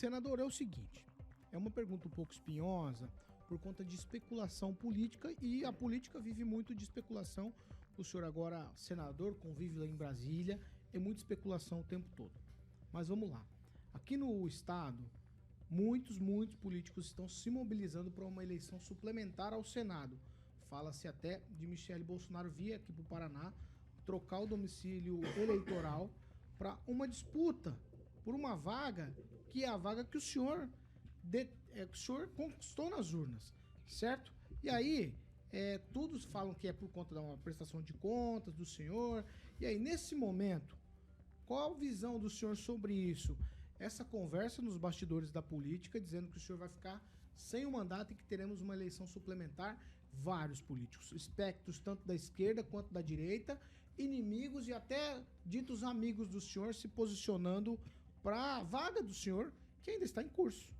Senador, é o seguinte, é uma pergunta um pouco espinhosa por conta de especulação política e a política vive muito de especulação. O senhor agora, senador, convive lá em Brasília, é muita especulação o tempo todo. Mas vamos lá. Aqui no estado, muitos políticos estão se mobilizando para uma eleição suplementar ao Senado. Fala-se até de Michele Bolsonaro vir aqui para o Paraná trocar o domicílio eleitoral para uma disputa por uma vaga que é a vaga que o senhor conquistou nas urnas, certo? E aí, todos falam que é por conta da prestação de contas do senhor. E aí, nesse momento, qual a visão do senhor sobre isso? Essa conversa nos bastidores da política, dizendo que o senhor vai ficar sem o mandato e que teremos uma eleição suplementar, vários políticos, espectros tanto da esquerda quanto da direita, inimigos e até ditos amigos do senhor se posicionando para a vaga do senhor, que ainda está em curso.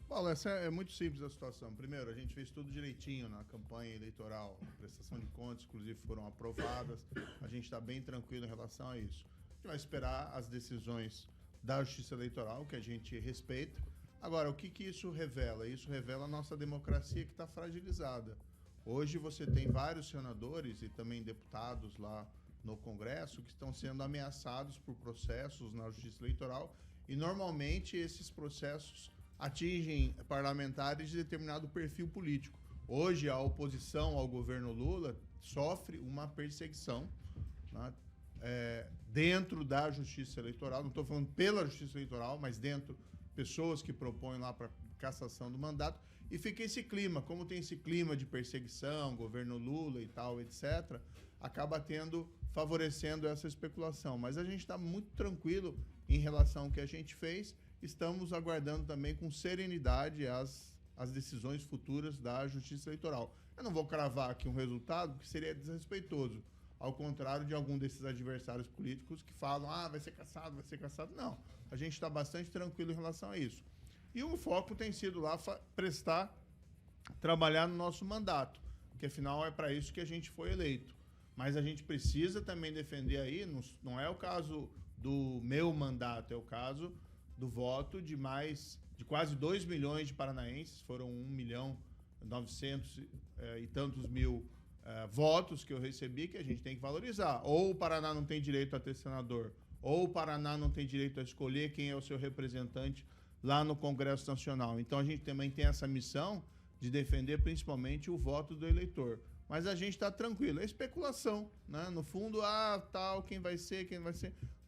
Paulo, essa é muito simples a situação. Primeiro, a gente fez tudo direitinho na campanha eleitoral, a prestação de contas, inclusive, foram aprovadas. A gente está bem tranquilo em relação a isso. A gente vai esperar as decisões da Justiça Eleitoral, que a gente respeita. Agora, o que isso revela? Isso revela a nossa democracia que está fragilizada. Hoje você tem vários senadores e também deputados lá no Congresso que estão sendo ameaçados por processos na Justiça Eleitoral e normalmente esses processos atingem parlamentares de determinado perfil político. Hoje a oposição ao governo Lula sofre uma perseguição, né, dentro da Justiça Eleitoral, não estou falando pela Justiça Eleitoral, mas dentro, pessoas que propõem lá para cassação do mandato, e fica esse clima, como tem esse clima de perseguição, governo Lula e tal, etc., acaba favorecendo essa especulação. Mas a gente está muito tranquilo em relação ao que a gente fez, estamos aguardando também com serenidade as decisões futuras da Justiça Eleitoral. Eu não vou cravar aqui um resultado, porque seria desrespeitoso, ao contrário de algum desses adversários políticos que falam, vai ser cassado, vai ser cassado. Não, a gente está bastante tranquilo em relação a isso. E o foco tem sido lá trabalhar no nosso mandato, porque afinal é para isso que a gente foi eleito. Mas a gente precisa também defender aí, não é o caso do meu mandato, é o caso do voto de quase 2 milhões de paranaenses, foram 1.900.000 e tantos mil votos que eu recebi, que a gente tem que valorizar. Ou o Paraná não tem direito a ter senador, ou o Paraná não tem direito a escolher quem é o seu representante lá no Congresso Nacional. Então a gente também tem essa missão de defender principalmente o voto do eleitor. Mas a gente está tranquilo, é especulação, né? No fundo, quem vai ser.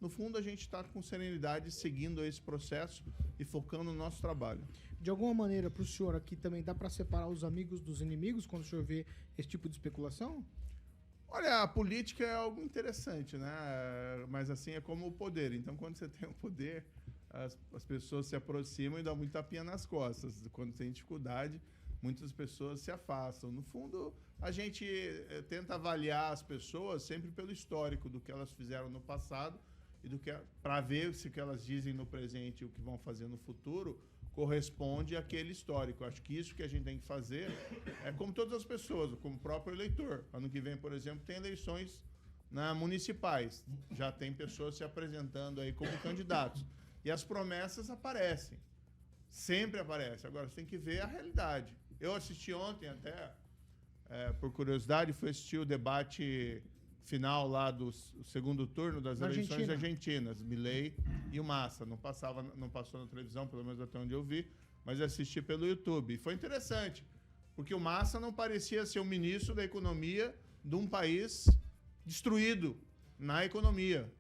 No fundo, a gente está com serenidade seguindo esse processo e focando no nosso trabalho. De alguma maneira, para o senhor aqui também dá para separar os amigos dos inimigos quando o senhor vê esse tipo de especulação? Olha, a política é algo interessante, né? Mas assim, é como o poder. Então, quando você tem o poder, as pessoas se aproximam e dão muita tapinha nas costas. Quando tem dificuldade, muitas pessoas se afastam. No fundo, a gente tenta avaliar as pessoas sempre pelo histórico do que elas fizeram no passado e para ver se o que elas dizem no presente e o que vão fazer no futuro corresponde àquele histórico. Acho que isso que a gente tem que fazer é como todas as pessoas, como o próprio eleitor. Ano que vem, por exemplo, tem eleições municipais. Já tem pessoas se apresentando aí como candidatos. E as promessas aparecem. Sempre aparecem. Agora, você tem que ver a realidade. Eu assisti ontem até, por curiosidade, fui assistir o debate final lá do segundo turno das eleições argentinas, Milei e o Massa. Não passou na televisão, pelo menos até onde eu vi, mas assisti pelo YouTube. E foi interessante, porque o Massa não parecia ser o ministro da economia de um país destruído na economia.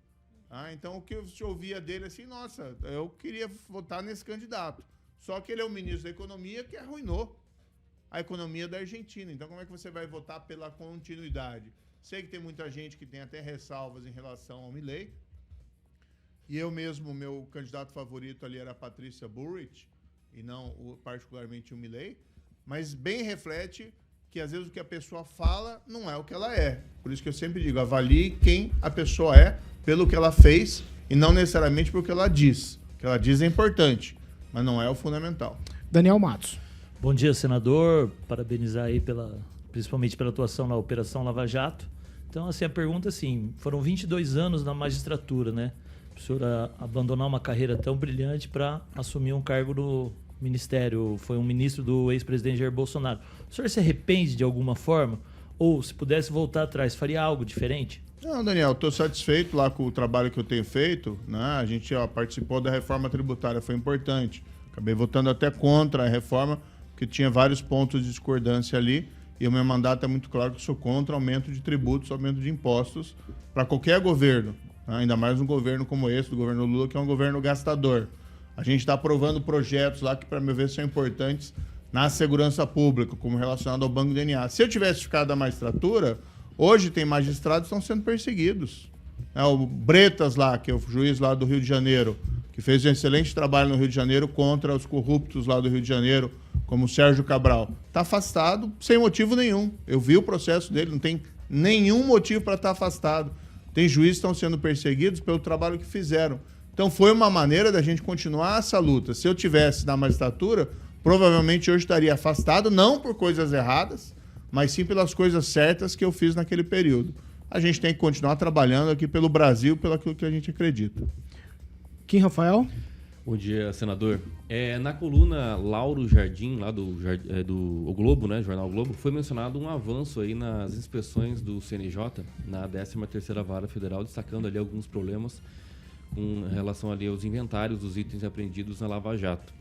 Então, o que eu ouvia dele assim, nossa, eu queria votar nesse candidato. Só que ele é o ministro da economia que arruinou a economia da Argentina. Então, como é que você vai votar pela continuidade? Sei que tem muita gente que tem até ressalvas em relação ao Milei. E eu mesmo, meu candidato favorito ali era a Patrícia Bullrich, e não particularmente o Milei. Mas bem reflete que, às vezes, o que a pessoa fala não é o que ela é. Por isso que eu sempre digo, avalie quem a pessoa é pelo que ela fez e não necessariamente pelo que ela diz. O que ela diz é importante, mas não é o fundamental. Daniel Matos. Bom dia, senador. Parabenizar aí principalmente pela atuação na Operação Lava Jato. Então, assim, a pergunta, assim, foram 22 anos na magistratura, né? o senhor abandonar uma carreira tão brilhante para assumir um cargo no ministério. Foi um ministro do ex-presidente Jair Bolsonaro. O senhor se arrepende de alguma forma? Ou, se pudesse voltar atrás, faria algo diferente? Não, Daniel, estou satisfeito lá com o trabalho que eu tenho feito, né? A gente participou da reforma tributária, foi importante. Acabei votando até contra a reforma, porque tinha vários pontos de discordância ali. E o meu mandato é muito claro que eu sou contra aumento de tributos, aumento de impostos para qualquer governo, né? Ainda mais um governo como esse, do governo Lula, que é um governo gastador. A gente está aprovando projetos lá que, para meu ver, são importantes na segurança pública, como relacionado ao Banco DNA. Se eu tivesse ficado da magistratura, hoje tem magistrados que estão sendo perseguidos. O Bretas lá, que é o juiz lá do Rio de Janeiro, que fez um excelente trabalho no Rio de Janeiro contra os corruptos lá do Rio de Janeiro, como o Sérgio Cabral, está afastado sem motivo nenhum. Eu vi o processo dele, não tem nenhum motivo para estar afastado. Tem juízes que estão sendo perseguidos pelo trabalho que fizeram. Então foi uma maneira da gente continuar essa luta. Se eu tivesse na magistratura, provavelmente hoje estaria afastado, não por coisas erradas, mas sim pelas coisas certas que eu fiz naquele período. A gente tem que continuar trabalhando aqui pelo Brasil, pelo aquilo que a gente acredita. Kim Rafael? Bom dia, senador. Na coluna Lauro Jardim, lá do O Globo, né, Jornal Globo, foi mencionado um avanço aí nas inspeções do CNJ na 13ª Vara Federal, destacando ali alguns problemas com relação ali aos inventários dos itens apreendidos na Lava Jato.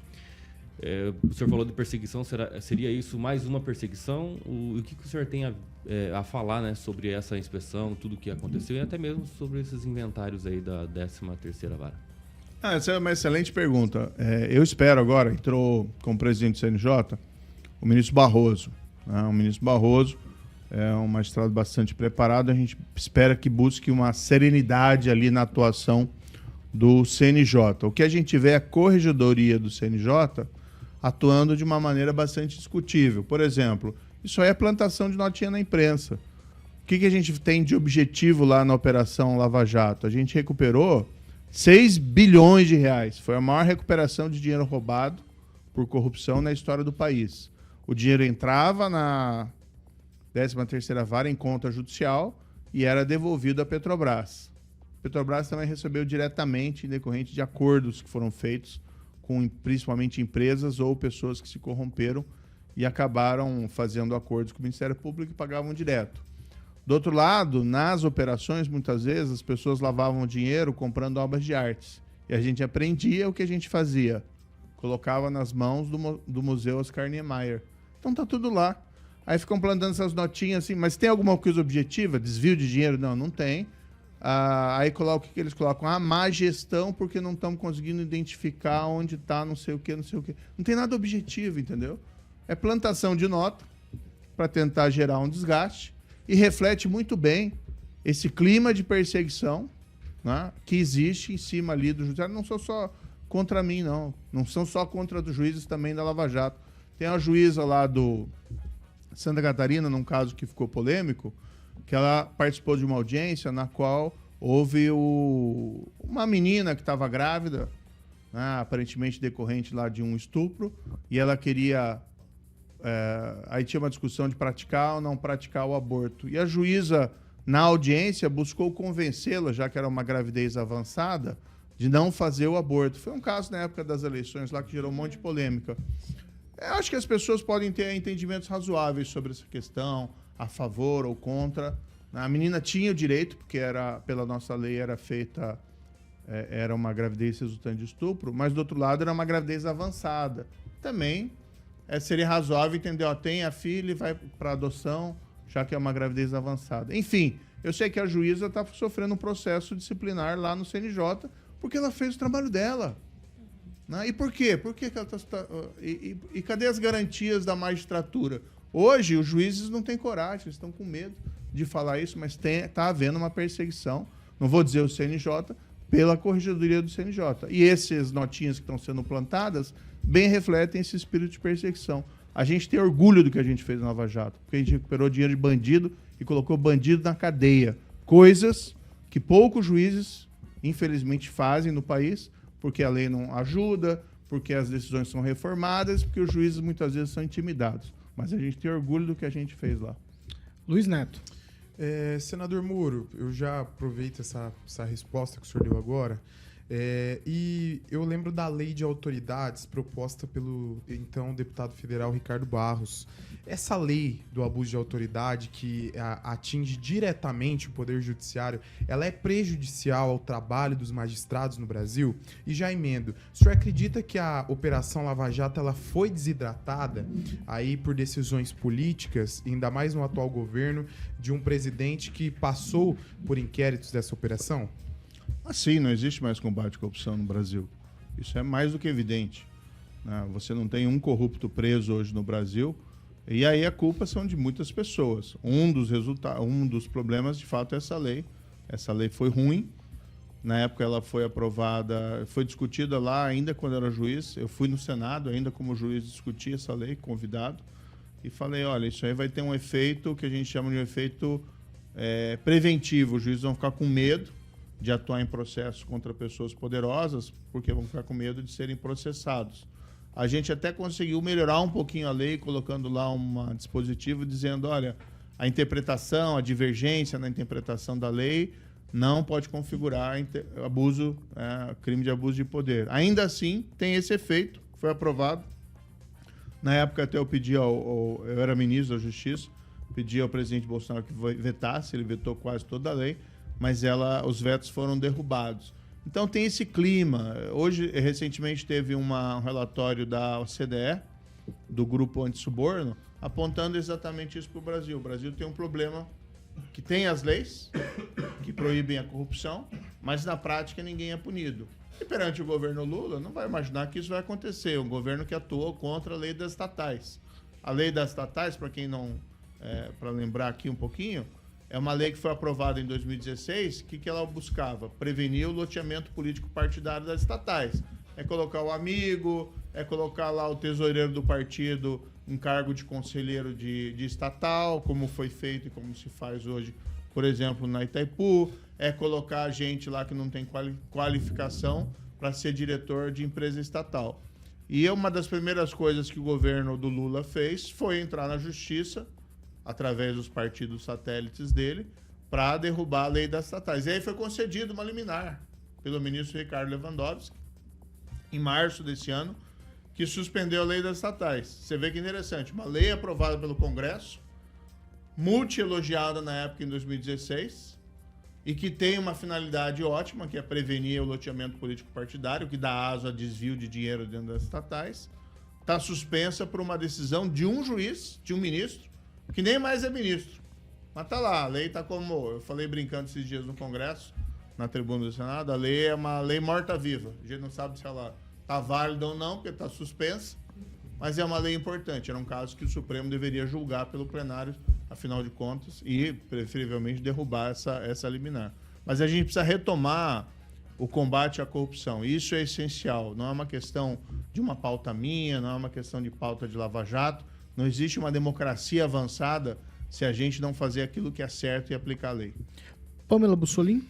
O senhor falou de perseguição, seria isso mais uma perseguição? O que o senhor tem a falar, né, sobre essa inspeção, tudo o que aconteceu e até mesmo sobre esses inventários aí da 13ª Vara? Essa é uma excelente pergunta. Eu espero agora, entrou como presidente do CNJ, o ministro Barroso. O ministro Barroso é um magistrado bastante preparado, a gente espera que busque uma serenidade ali na atuação do CNJ. O que a gente vê é a corregedoria do CNJ atuando de uma maneira bastante discutível. Por exemplo, isso aí é plantação de notinha na imprensa. O que a gente tem de objetivo lá na Operação Lava Jato? A gente recuperou 6 bilhões de reais. Foi a maior recuperação de dinheiro roubado por corrupção na história do país. O dinheiro entrava na 13ª Vara em conta judicial e era devolvido à Petrobras. A Petrobras também recebeu diretamente em decorrente de acordos que foram feitos com principalmente empresas ou pessoas que se corromperam e acabaram fazendo acordos com o Ministério Público e pagavam direto. Do outro lado, nas operações, muitas vezes, as pessoas lavavam dinheiro comprando obras de artes. E a gente aprendia o que a gente fazia. Colocava nas mãos do Museu Oscar Niemeyer. Então tá tudo lá. Aí ficam plantando essas notinhas assim, mas tem alguma coisa objetiva? Desvio de dinheiro? Não, não tem. Aí o que eles colocam? Má gestão porque não estamos conseguindo identificar onde está não sei o que, não sei o que. Não tem nada objetivo, entendeu? É plantação de nota para tentar gerar um desgaste e reflete muito bem esse clima de perseguição, né, que existe em cima ali do judiciário. Não são só contra mim, não. Não são só contra os juízes também da Lava Jato. Tem a juíza lá do Santa Catarina, num caso que ficou polêmico, que ela participou de uma audiência na qual houve uma menina que estava grávida, né, aparentemente decorrente lá de um estupro, e ela queria... aí tinha uma discussão de praticar ou não praticar o aborto. E a juíza, na audiência, buscou convencê-la, já que era uma gravidez avançada, de não fazer o aborto. Foi um caso na época das eleições lá que gerou um monte de polêmica. Eu acho que as pessoas podem ter entendimentos razoáveis sobre essa questão, a favor ou contra. A menina tinha o direito, porque pela nossa lei era feita, era uma gravidez resultante de estupro, mas do outro lado era uma gravidez avançada. Também seria razoável entender, tem a filha e vai para adoção, já que é uma gravidez avançada. Enfim, eu sei que a juíza está sofrendo um processo disciplinar lá no CNJ, porque ela fez o trabalho dela. Né? E por quê? Por que ela e cadê as garantias da magistratura? Hoje, os juízes não têm coragem, eles estão com medo de falar isso, mas está havendo uma perseguição, não vou dizer o CNJ, pela corregedoria do CNJ. E essas notinhas que estão sendo plantadas bem refletem esse espírito de perseguição. A gente tem orgulho do que a gente fez na Lava Jato, porque a gente recuperou dinheiro de bandido e colocou bandido na cadeia. Coisas que poucos juízes, infelizmente, fazem no país, porque a lei não ajuda, porque as decisões são reformadas, porque os juízes muitas vezes são intimidados. Mas a gente tem orgulho do que a gente fez lá. Luiz Neto. Senador Muro, eu já aproveito essa resposta que o senhor deu agora E eu lembro da lei de autoridades proposta pelo então deputado federal Ricardo Barros. Essa lei do abuso de autoridade que atinge diretamente o Poder Judiciário, ela é prejudicial ao trabalho dos magistrados no Brasil? E já emendo, o senhor acredita que a Operação Lava Jato ela foi desidratada aí por decisões políticas, ainda mais no atual governo, de um presidente que passou por inquéritos dessa operação? Assim, não existe mais combate à corrupção no Brasil. Isso é mais do que evidente, né? Você não tem um corrupto preso hoje no Brasil, e aí a culpa são de muitas pessoas. Um dos problemas, de fato, é essa lei. Essa lei foi ruim. Na época ela foi aprovada, foi discutida lá ainda quando era juiz. Eu fui no Senado ainda como juiz discutir essa lei, convidado, e falei, olha, isso aí vai ter um efeito que a gente chama de um efeito preventivo. Os juízes vão ficar com medo de atuar em processos contra pessoas poderosas, porque vão ficar com medo de serem processados. A gente até conseguiu melhorar um pouquinho a lei, colocando lá um dispositivo dizendo, olha, a interpretação, a divergência na interpretação da lei não pode configurar crime de abuso de poder. Ainda assim, tem esse efeito, foi aprovado. Na época até eu pedi eu era ministro da Justiça, pedi ao presidente Bolsonaro que vetasse, ele vetou quase toda a lei, mas os vetos foram derrubados. Então tem esse clima. Hoje, recentemente, teve um relatório da OCDE, do Grupo Antissuborno, apontando exatamente isso para o Brasil. O Brasil tem um problema que tem as leis que proíbem a corrupção, mas na prática ninguém é punido. E perante o governo Lula, não vai imaginar que isso vai acontecer. Um governo que atuou contra a lei das estatais. A lei das estatais, para quem não... para lembrar aqui um pouquinho, é uma lei que foi aprovada em 2016, que ela buscava? Prevenir o loteamento político partidário das estatais. É colocar o amigo, é colocar lá o tesoureiro do partido em cargo de conselheiro de estatal, como foi feito e como se faz hoje, por exemplo, na Itaipu, é colocar gente lá que não tem qualificação para ser diretor de empresa estatal. E uma das primeiras coisas que o governo do Lula fez foi entrar na justiça, através dos partidos satélites dele, para derrubar a lei das estatais. E aí foi concedido uma liminar pelo ministro Ricardo Lewandowski, em março desse ano, que suspendeu a lei das estatais. Você vê que interessante, uma lei aprovada pelo Congresso, multi-elogiada na época em 2016, e que tem uma finalidade ótima, que é prevenir o loteamento político partidário, que dá aso a desvio de dinheiro dentro das estatais, está suspensa por uma decisão de um juiz, de um ministro, que nem mais é ministro. Mas tá lá, a lei tá como... Eu falei brincando esses dias no Congresso, na tribuna do Senado, a lei é uma lei morta-viva. A gente não sabe se ela tá válida ou não, porque tá suspensa, mas é uma lei importante. Era um caso que o Supremo deveria julgar pelo plenário, afinal de contas, e preferivelmente derrubar essa liminar. Mas a gente precisa retomar o combate à corrupção. Isso é essencial. Não é uma questão de uma pauta minha, não é uma questão de pauta de Lava Jato. Não existe uma democracia avançada se a gente não fazer aquilo que é certo e aplicar a lei. Pamela Bussolini?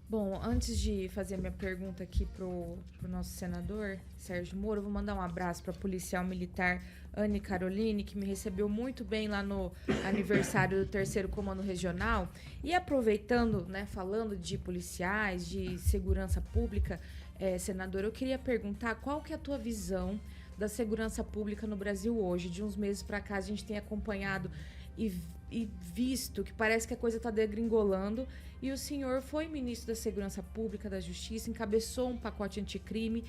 Bom, antes de fazer a minha pergunta aqui pro nosso senador, Sérgio Moro, eu vou mandar um abraço para a policial militar Anne Caroline, que me recebeu muito bem lá no aniversário do 3º Comando Regional. E aproveitando, né, falando de policiais, de segurança pública, senador, eu queria perguntar qual que é a tua visão da segurança pública no Brasil hoje. De uns meses para cá a gente tem acompanhado e visto que parece que a coisa está degringolando, e o senhor foi ministro da Segurança Pública, da Justiça, encabeçou um pacote anticrime.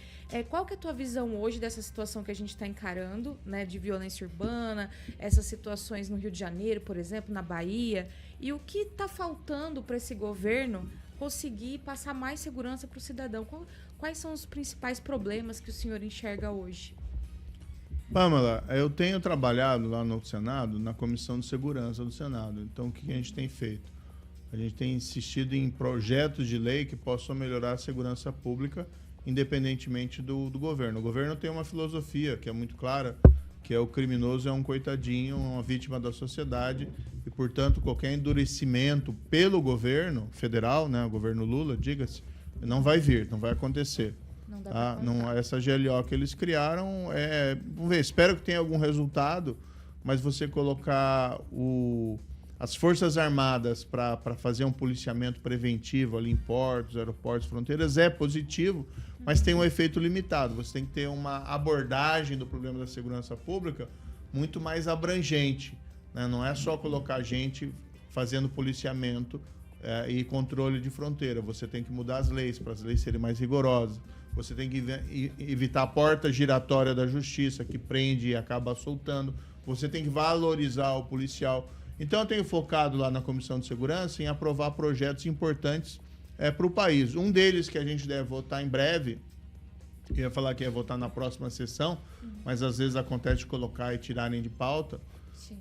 Qual que é a tua visão hoje dessa situação que a gente está encarando, né, de violência urbana, essas situações no Rio de Janeiro, por exemplo, na Bahia, e o que está faltando para esse governo conseguir passar mais segurança para o cidadão? Quais são os principais problemas que o senhor enxerga hoje? Pamela, eu tenho trabalhado lá no Senado, na Comissão de Segurança do Senado. Então, o que a gente tem feito? A gente tem insistido em projetos de lei que possam melhorar a segurança pública, independentemente do governo. O governo tem uma filosofia que é muito clara, que é o criminoso é um coitadinho, uma vítima da sociedade, e, portanto, qualquer endurecimento pelo governo federal, né, o governo Lula, diga-se, não vai vir, não vai acontecer. Não dá pra essa GLO que eles criaram, vamos ver, espero que tenha algum resultado, mas você colocar as Forças Armadas para fazer um policiamento preventivo ali em portos, aeroportos, fronteiras é positivo, mas tem um efeito limitado. Você tem que ter uma abordagem do problema da segurança pública muito mais abrangente, né? Não é só colocar gente fazendo policiamento e controle de fronteira. Você tem que mudar as leis para as leis serem mais rigorosas. Você tem que evitar a porta giratória da justiça, que prende e acaba soltando. Você tem que valorizar o policial. Então, eu tenho focado lá na Comissão de Segurança em aprovar projetos importantes para o país. Um deles que a gente deve votar em breve, eu ia falar que ia votar na próxima sessão, mas às vezes acontece de colocar e tirarem de pauta. Sim.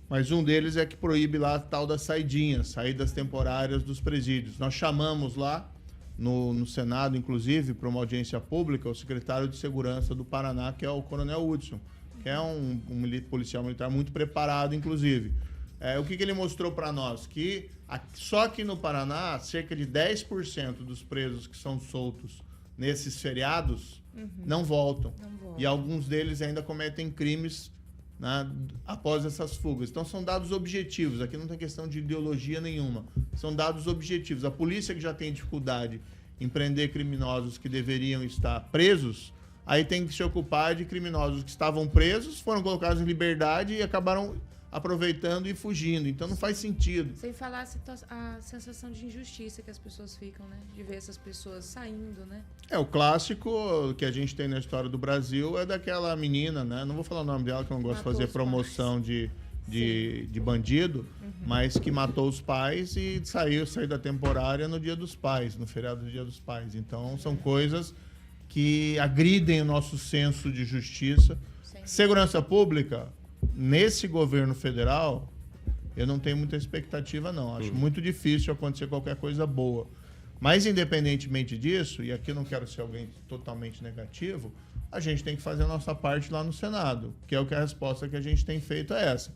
Mas um deles é que proíbe lá a tal das saídas temporárias dos presídios. Nós chamamos lá, no Senado, inclusive, para uma audiência pública, o secretário de Segurança do Paraná, que é o Coronel Hudson, que é um policial militar muito preparado, inclusive. O que ele mostrou para nós? Que só aqui no Paraná, cerca de 10% dos presos que são soltos nesses feriados não voltam. E alguns deles ainda cometem crimes, né, após essas fugas. Então são dados objetivos, aqui não tem questão de ideologia nenhuma, são dados objetivos. A polícia que já tem dificuldade em prender criminosos que deveriam estar presos, aí tem que se ocupar de criminosos que estavam presos, foram colocados em liberdade e acabaram aproveitando e fugindo. Então não faz sentido. Sem falar a sensação de injustiça que as pessoas ficam, né? De ver essas pessoas saindo, né? O clássico que a gente tem na história do Brasil é daquela menina, né? Não vou falar o nome dela, que eu não gosto de fazer promoção de bandido, mas que matou os pais e saiu da temporária no Dia dos Pais, no feriado do Dia dos Pais. Então são coisas que agridem o nosso senso de justiça. Segurança pública, nesse governo federal, eu não tenho muita expectativa, não. Acho muito difícil acontecer qualquer coisa boa. Mas, independentemente disso, e aqui não quero ser alguém totalmente negativo, a gente tem que fazer a nossa parte lá no Senado, que é o que a resposta que a gente tem feito é essa.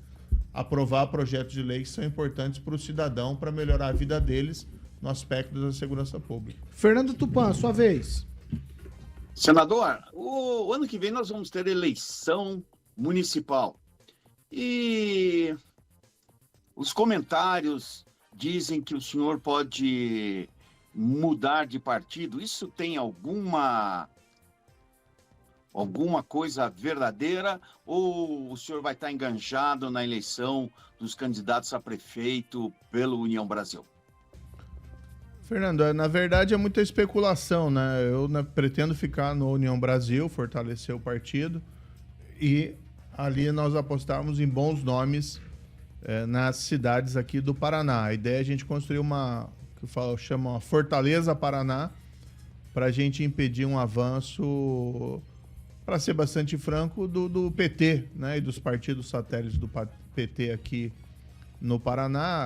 Aprovar projetos de lei que são importantes para o cidadão, para melhorar a vida deles no aspecto da segurança pública. Fernando Tupan, sua vez. Senador, o ano que vem nós vamos ter eleição municipal. E os comentários dizem que o senhor pode mudar de partido. Isso tem alguma coisa verdadeira ou o senhor vai estar enganjado na eleição dos candidatos a prefeito pelo União Brasil? Fernando, na verdade é muita especulação, né? Eu pretendo ficar no União Brasil, fortalecer o partido e ali nós apostamos em bons nomes nas cidades aqui do Paraná. A ideia é a gente construir chama uma Fortaleza Paraná, para a gente impedir um avanço, para ser bastante franco, do PT, né, e dos partidos satélites do PT aqui no Paraná.